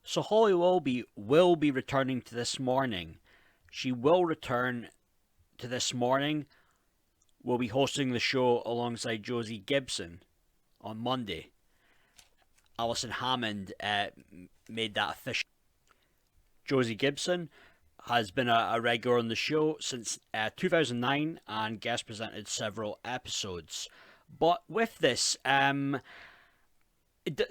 So Holly Willoughby will be returning to This Morning. She will return to This Morning. Will be hosting the show alongside Josie Gibson on Monday. Alison Hammond made that official. Josie Gibson has been a regular on the show since 2009 and guest presented several episodes. But with this,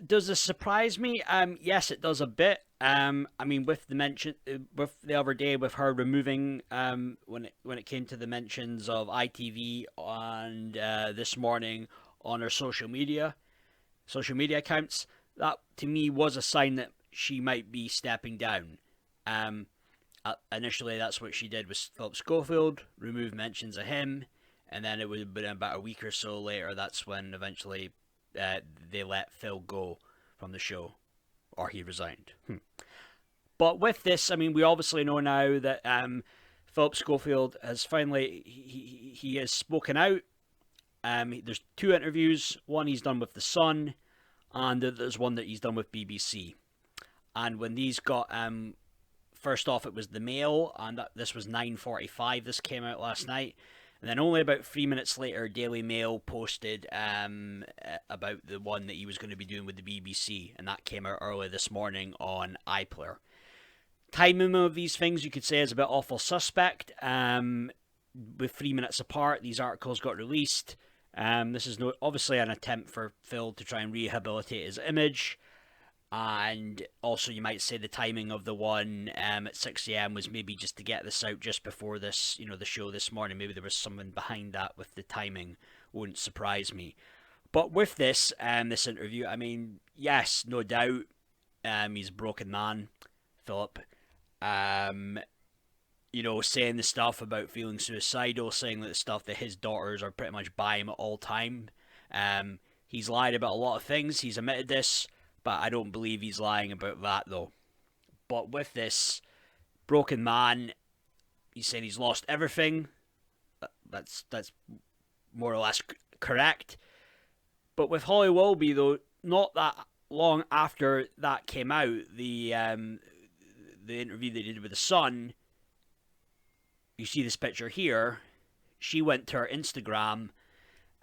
does this surprise me? Yes, it does a bit. I mean, with the mention, with the other day, with her removing, when it came to the mentions of ITV and This Morning on her social media accounts, that to me was a sign that she might be stepping down. Um, Initially, that's what she did with Philip Schofield, remove mentions of him, and then it would have been about a week or so later. That's when eventually they let Phil go from the show, or he resigned. But with this, I mean, we obviously know now that Philip Schofield has finally he has spoken out. There's two interviews. One he's done with The Sun, and there's one that he's done with BBC. And when these got first off, it was the Mail, and this was 9:45. This came out last night. And then only about 3 minutes later, Daily Mail posted about the one that he was going to be doing with the BBC, and that came out early this morning on iPlayer. Timing of these things, you could say, is a bit awful suspect. With 3 minutes apart, these articles got released. This is obviously an attempt for Phil to try and rehabilitate his image. And also, you might say the timing of the one at 6 a.m. was maybe just to get this out just before this, the show this morning. Maybe there was someone behind that with the timing. Wouldn't surprise me. But with this interview, I mean, yes, no doubt, he's a broken man, Philip. Saying the stuff about feeling suicidal, saying that the stuff that his daughters are pretty much by him at all time. He's lied about a lot of things. He's admitted this. But I don't believe he's lying about that, though. But with this broken man, he's saying he's lost everything. That's more or less correct. But with Holly Willoughby, though, not that long after that came out, the interview they did with The Sun, you see this picture here. She went to her Instagram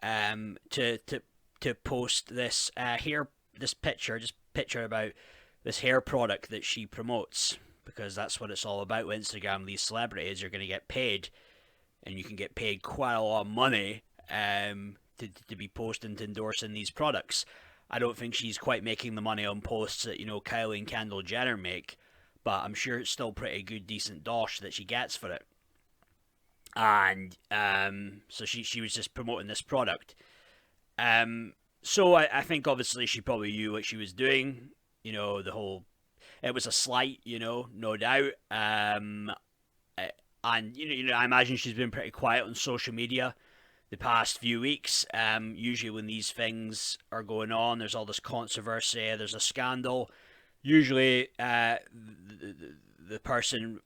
to post this this picture about this hair product that she promotes, because that's what it's all about with Instagram. These celebrities are going to get paid, and you can get paid quite a lot of money to be posting, to endorsing these products. I don't think she's quite making the money on posts that Kylie and Kendall Jenner make, but I'm sure it's still pretty good, decent dosh that she gets for it. And so she was just promoting this product. So I think obviously she probably knew what she was doing. It was a slight, no doubt. And I imagine she's been pretty quiet on social media the past few weeks. Usually when these things are going on, there's all this controversy, there's a scandal. Usually the person,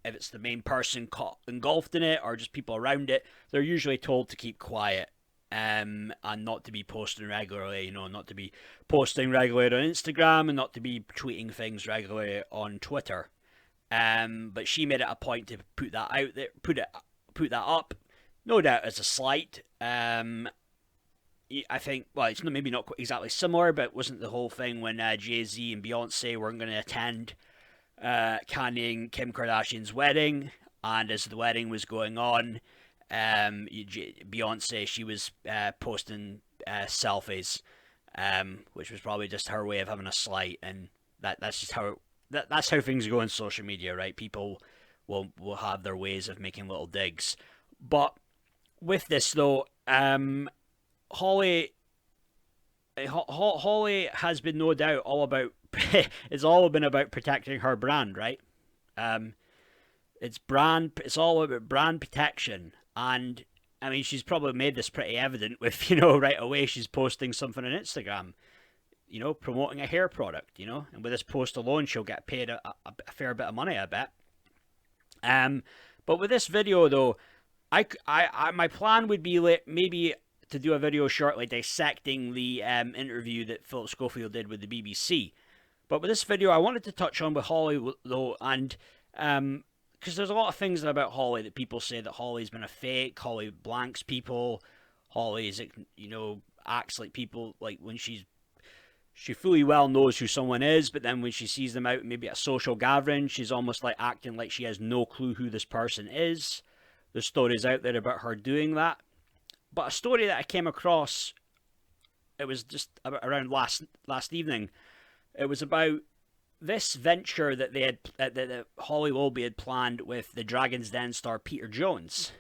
if it's the main person engulfed in it or just people around it, they're usually told to keep quiet. And not to be posting regularly, not to be posting regularly on Instagram and not to be tweeting things regularly on Twitter. But she made it a point to put that out there, put that up. No doubt as a slight. I think, well, it's maybe not exactly similar, but wasn't the whole thing when Jay-Z and Beyonce weren't going to attend Kanye and Kim Kardashian's wedding, and as the wedding was going on, Beyonce, she was posting selfies, which was probably just her way of having a slight, and that's just how that's how things go on social media, right? People will have their ways of making little digs. But with this though, Holly has been no doubt all about it's all been about protecting her brand, right? It's all about brand protection. And I mean, she's probably made this pretty evident with, right away she's posting something on Instagram, promoting a hair product, and with this post alone, she'll get paid a fair bit of money, I bet. But with this video though, I my plan would be maybe to do a video shortly dissecting the interview that Philip Schofield did with the BBC. But with this video, I wanted to touch on with Holly though, and because there's a lot of things about Holly that people say that Holly's been a fake. Holly blanks people. Holly is, acts like people, like when she fully well knows who someone is, but then when she sees them out maybe at a social gathering, she's almost like acting like she has no clue who this person is. There's stories out there about her doing that. But a story that I came across, it was just around last evening. It was about this venture that they had that Holly Willoughby had planned with the Dragon's Den star Peter Jones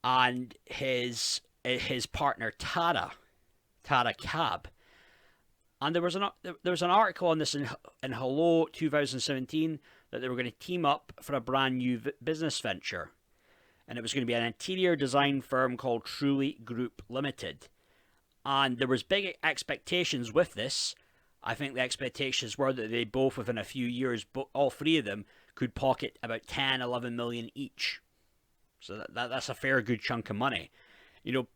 and his partner Tara Cab. And there was an article on this in Hello 2017 that they were going to team up for a brand new business venture, and it was going to be an interior design firm called Truly Group Limited. And there was big expectations with this. I think the expectations were that they both, within a few years, all three of them, could pocket about 10, 11 million each. So that's a fair good chunk of money.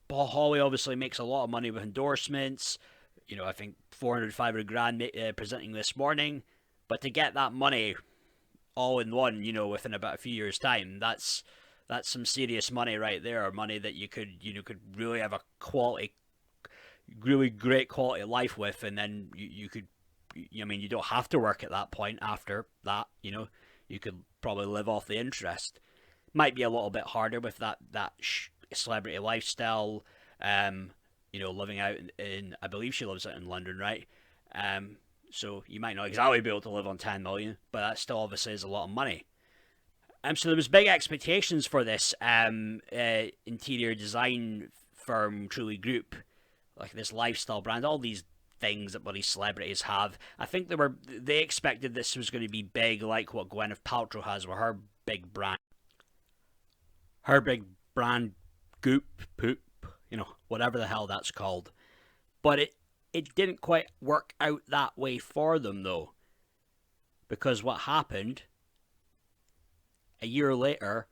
Paul Holly obviously makes a lot of money with endorsements. I think 400, 500 grand presenting this morning. But to get that money all in one, within about a few years' time, that's some serious money right there. Money that you could really have a really great quality of life with, and then you could, you don't have to work at that point. After that, you could probably live off the interest. Might be a little bit harder with that celebrity lifestyle. Living out in I believe she lives out in London, right? So you might not exactly be able to live on 10 million, but that still obviously is a lot of money. So there was big expectations for this interior design firm, Truly Group, like this lifestyle brand, all these things that bloody celebrities have. I think they expected this was going to be big, like what Gwyneth Paltrow has with her big brand. Her big brand Goop, Poop, whatever the hell that's called. But it didn't quite work out that way for them, though. Because what happened, a year later,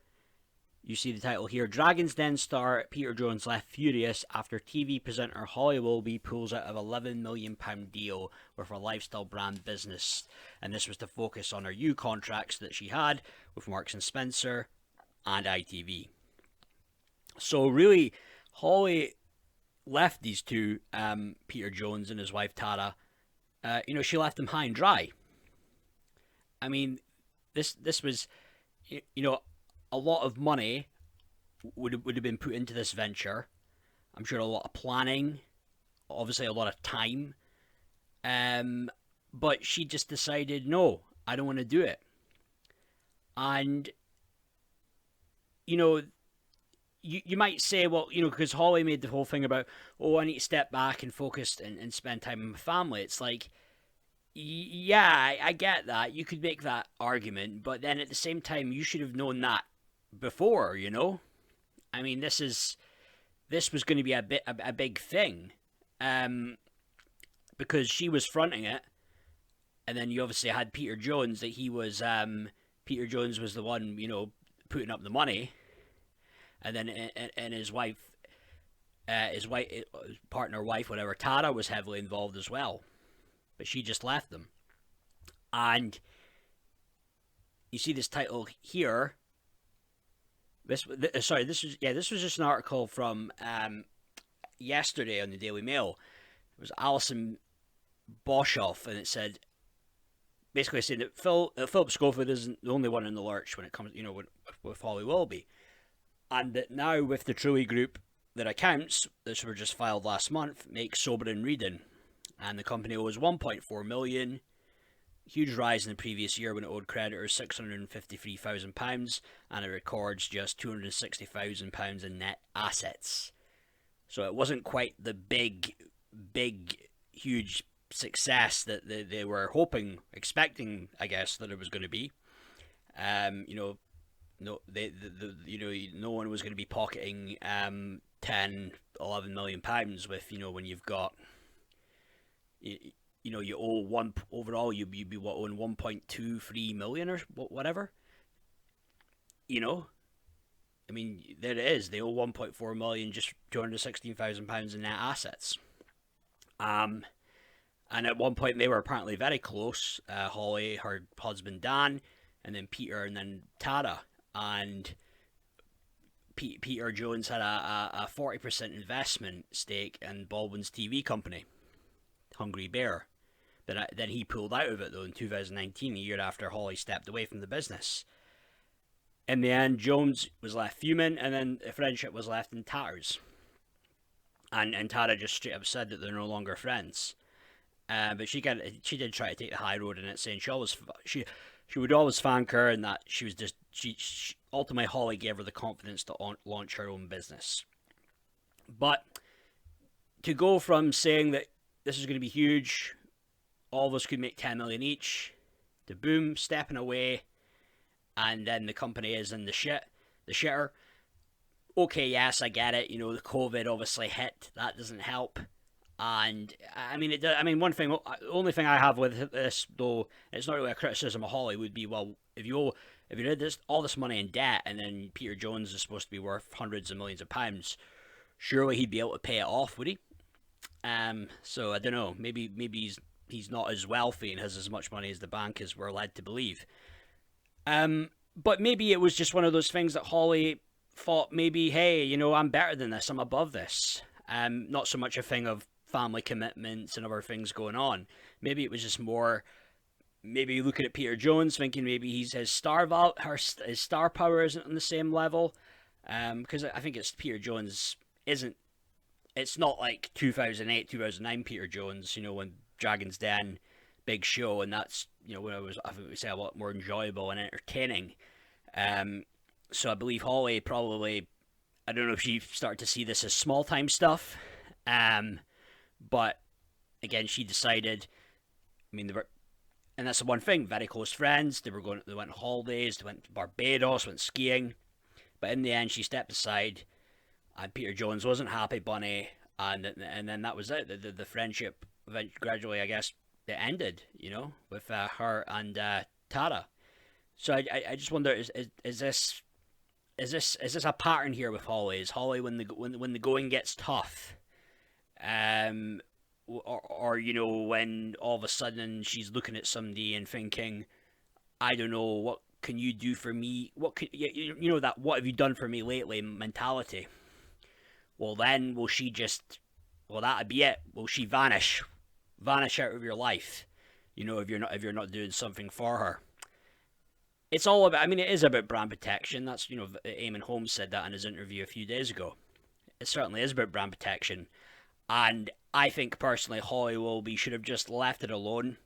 you see the title here, Dragon's Den star Peter Jones left furious after TV presenter Holly Willoughby pulls out of £11 million deal with her lifestyle brand business. And this was to focus on her new contracts that she had with Marks and Spencer and ITV. So really, Holly left these two, Peter Jones and his wife Tara, she left them high and dry. I mean, this was, a lot of money would have been put into this venture. I'm sure a lot of planning, obviously a lot of time. But she just decided, no, I don't want to do it. And, you might say, well, because Holly made the whole thing about, oh, I need to step back and focus and spend time with my family. It's like, yeah, I get that. You could make that argument, but then at the same time, you should have known that before, I mean, this was going to be a big thing, because she was fronting it, and then you obviously had Peter Jones, that he was, Peter Jones was the one, putting up the money. And then and his partner, whatever, Tara was heavily involved as well, but she just left them. And you see this title here. This was just an article from yesterday on the Daily Mail. It was Alison Boshoff, and it said, basically saying that Philip Schofield isn't the only one in the lurch when it comes, with Holly Willoughby. And that now with the Truly Group, their accounts, which were just filed last month, make sobering reading. And the company owes £1.4 million, huge rise in the previous year when it owed creditors £653,000, and it records just £260,000 in net assets. So it wasn't quite the big, huge success that they were expecting, I guess, that it was going to be. No, no one was going to be pocketing 10, 11 million pounds with, when you've got, you owe one overall, you'd be owing 1.23 million or whatever. I mean, there it is. They owe 1.4 million, just £216,000 in net assets. And And at one point they were apparently very close. Holly, her husband Dan, and then Peter, and then Tara. And Peter Jones had a 40% investment stake in Baldwin's TV company, Hungry Bear. Then he pulled out of it though in 2019, a year after Holly stepped away from the business. In the end, Jones was left fuming, and then the friendship was left in tatters. And Tara just straight up said that they're no longer friends. But she did try to take the high road in it, saying she would always thank her, and that she was just she ultimately Holly gave her the confidence to launch her own business. But to go from saying that this is going to be huge, all of us could make 10 million each, to boom, stepping away, and then the company is in the shitter. Okay, yes, I get it. The COVID obviously hit. That doesn't help. And I mean, the only thing I have with this, though, it's not really a criticism of Holly, would be, well, if you had all this money in debt, and then Peter Jones is supposed to be worth hundreds of millions of pounds, surely he'd be able to pay it off, would he? So I don't know. Maybe he's not as wealthy and has as much money as the bank as we're led to believe. But maybe it was just one of those things that Holly thought, maybe, hey, I'm better than this. I'm above this. Not so much a thing of family commitments and other things going on. Maybe it was just more, maybe looking at Peter Jones, thinking maybe his star power isn't on the same level. Because I think it's Peter Jones it's not like 2008, 2009 Peter Jones, when Dragon's Den, big show, and that's, when I think we say a lot more enjoyable and entertaining. So I believe Holly probably, I don't know if she started to see this as small time stuff. But again, she decided, and that's the one thing, very close friends. They went on holidays, they went to Barbados, went skiing. But in the end, she stepped aside, and Peter Jones wasn't happy, Bunny, and then that was it. The friendship gradually, I guess, it ended, with her and Tara. So I just wonder, is this a pattern here with Holly? Is Holly, when the going gets tough, or when all of a sudden she's looking at somebody and thinking, I don't know, what can you do for me? What have you done for me lately mentality? Well, then will she just, that'd be it. Will she vanish out of your life? If you're not doing something for her. It's all about, it is about brand protection. That's, Eamon Holmes said that in his interview a few days ago. It certainly is about brand protection. And I think personally Holly Willoughby should have just left it alone.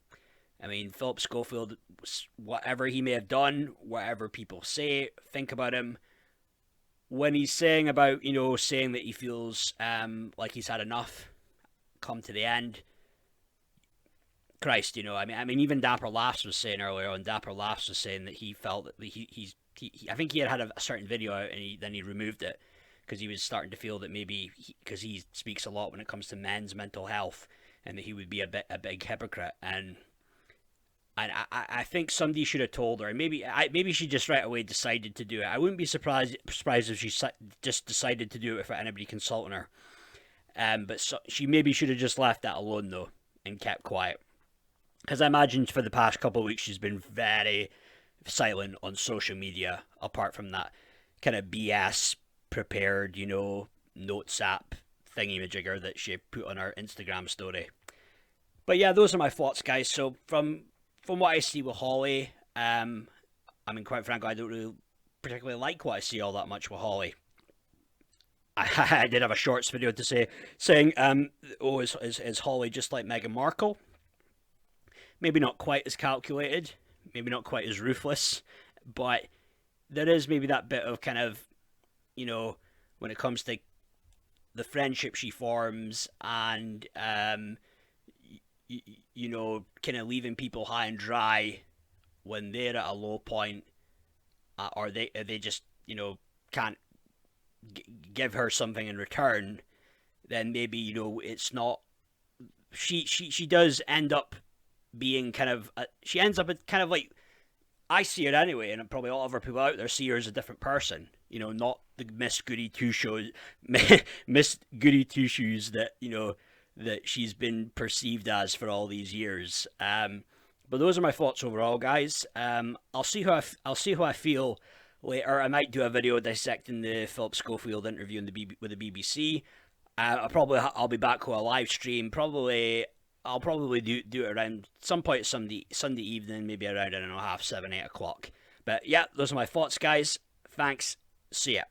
Philip Schofield, whatever he may have done, whatever people say, think about him, when he's saying about, saying that he feels like he's had enough, come to the end, Christ, even Dapper Laughs was saying earlier on, that he felt that he I think he had a certain video out, and then he removed it, because he was starting to feel that maybe, because he speaks a lot when it comes to men's mental health, and that he would be a big hypocrite. And I think somebody should have told her, and maybe she just right away decided to do it. I wouldn't be surprised if she just decided to do it without anybody consulting her. But she maybe should have just left that alone though, and kept quiet. Because I imagine for the past couple of weeks she's been very silent on social media, apart from that kind of BS prepared, notes app thingy-majigger that she put on her Instagram story. But yeah, those are my thoughts, guys. So from what I see with Holly, quite frankly, I don't really particularly like what I see all that much with Holly. I did have a shorts video to saying, is Holly just like Meghan Markle? Maybe not quite as calculated, maybe not quite as ruthless, but there is maybe that bit of kind of, when it comes to the friendship she forms, and kind of leaving people high and dry when they're at a low point, or they just can't give her something in return. Then maybe it's not. She does end up being kind of she ends up kind of like, I see it anyway, and probably all other people out there see her as a different person. Not the Ms Goody Two-Shoes, Ms Goody Two-Shoes that that she's been perceived as for all these years. But those are my thoughts overall, guys. I'll see how I feel later. I might do a video dissecting the Philip Schofield interview with the BBC. I'll be back with a live stream. I'll probably do it around some point Sunday evening, maybe around, I don't know, 7:30, 8 o'clock. But yeah, those are my thoughts, guys. Thanks. See ya.